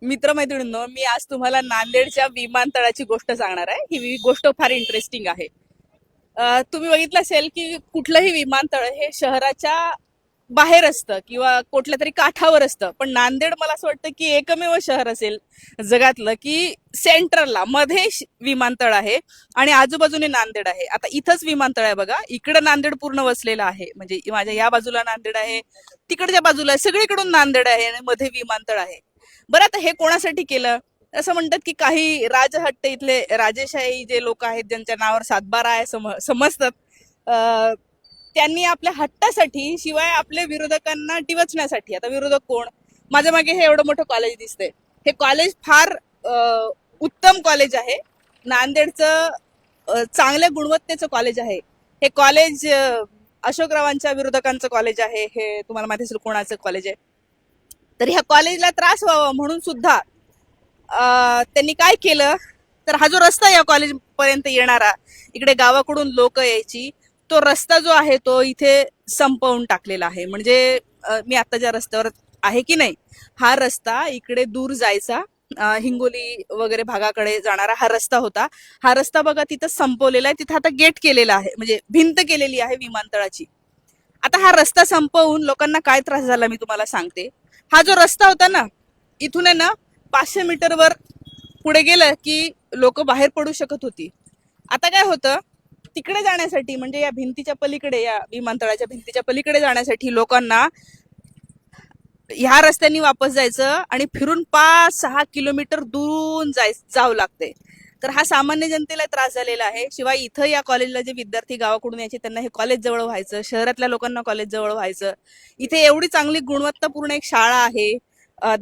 मित्रमैत्रिणींनो, मी आज तुम्हाला नांदेडच्या विमानतळाची गोष्ट सांगणार आहे. ही गोष्ट फार इंटरेस्टिंग आहे. तुम्ही बघितलं असेल की कुठलंही विमानतळ हे शहराच्या बाहेर असतं किंवा कुठल्या तरी काठावर असतं, पण नांदेड मला असं वाटतं की एकमेव शहर असेल जगातलं की सेंट्रलला मध्ये विमानतळ आहे आणि आजूबाजूने नांदेड आहे. आता इथंच विमानतळ आहे बघा, इकडं नांदेड पूर्ण वसलेलं आहे. म्हणजे माझ्या या बाजूला नांदेड आहे, तिकडच्या बाजूला सगळीकडून नांदेड आहे आणि मध्ये विमानतळ आहे. बरं, आता हे कोणासाठी केलं? असं म्हणतात की काही राजहट्ट इथले राजेशाही जे लोक आहेत ज्यांच्या नावावर सातबारा आहे समजतात, त्यांनी आपल्या हट्टासाठी शिवाय आपल्या विरोधकांना डिवचण्यासाठी. आता विरोधक कोण? माझ्या मागे हे एवढं मोठं कॉलेज दिसतंय. हे कॉलेज फार उत्तम कॉलेज आहे. नांदेडचं चांगल्या गुणवत्तेचं कॉलेज आहे. हे कॉलेज अशोकरावांच्या विरोधकांचं कॉलेज आहे. हे तुम्हाला माहिती असेल कोणाचं कॉलेज आहे. तर ह्या कॉलेजला त्रास व्हावा म्हणून सुद्धा त्यांनी काय केलं, तर हा जो रस्ता या कॉलेज पर्यंत येणारा, इकडे गावाकडून लोक यायची, तो रस्ता जो आहे तो इथे संपवून टाकलेला आहे. म्हणजे मी आता ज्या रस्त्यावर आहे की नाही, हा रस्ता इकडे दूर जायचा, हिंगोली वगैरे भागाकडे जाणारा हा रस्ता होता. हा रस्ता बघा तिथं संपवलेला आहे. तिथं आता गेट केलेला आहे, म्हणजे भिंत केलेली आहे विमानतळाची. आता हा रस्ता संपवून लोकांना काय त्रास झाला मी तुम्हाला सांगते. हा जो रस्ता होता ना, इथून आहे ना 500 मीटरवर पुढे गेलं की लोक बाहेर पडू शकत होती. आता काय होतं, तिकडे जाण्यासाठी म्हणजे या भिंतीच्या पलीकडे, या विमानतळाच्या भिंतीच्या पलीकडे जाण्यासाठी लोकांना ह्या रस्त्यानी वापस जायचं आणि फिरून 5-6 किलोमीटर दूरून जावं लागते. तर हा सामान्य जनतेला त्रास झालेला आहे. शिवाय इथं या कॉलेजला जे विद्यार्थी गावाकडून यायचे त्यांना हे कॉलेज जवळ व्हायचं, शहरातल्या लोकांना कॉलेज जवळ व्हायचं. इथे एवढी चांगली गुणवत्तापूर्ण एक शाळा आहे,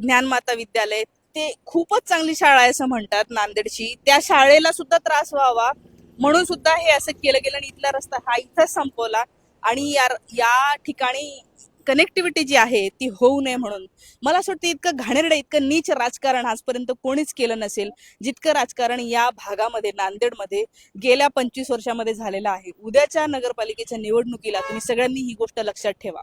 ज्ञानमाता विद्यालय. ते खूपच चांगली शाळा आहे असं म्हणतात नांदेडची. त्या शाळेला सुद्धा त्रास व्हावा म्हणून सुद्धा हे असं केलं गेलं आणि इथला रस्ता हा इथंच संपवला. आणि या ठिकाणी कनेक्टिव्हिटी जी आहे ती होऊ नये म्हणून. मला असं वाटतं इतकं घाणेरडं, इतकं नीच राजकारण आजपर्यंत कोणीच केलं नसेल जितकं राजकारण या भागामध्ये, नांदेडमध्ये गेल्या 25 वर्षामध्ये झालेलं आहे. उद्याच्या नगरपालिकेच्या निवडणुकीला तुम्ही सगळ्यांनी ही गोष्ट लक्षात ठेवा.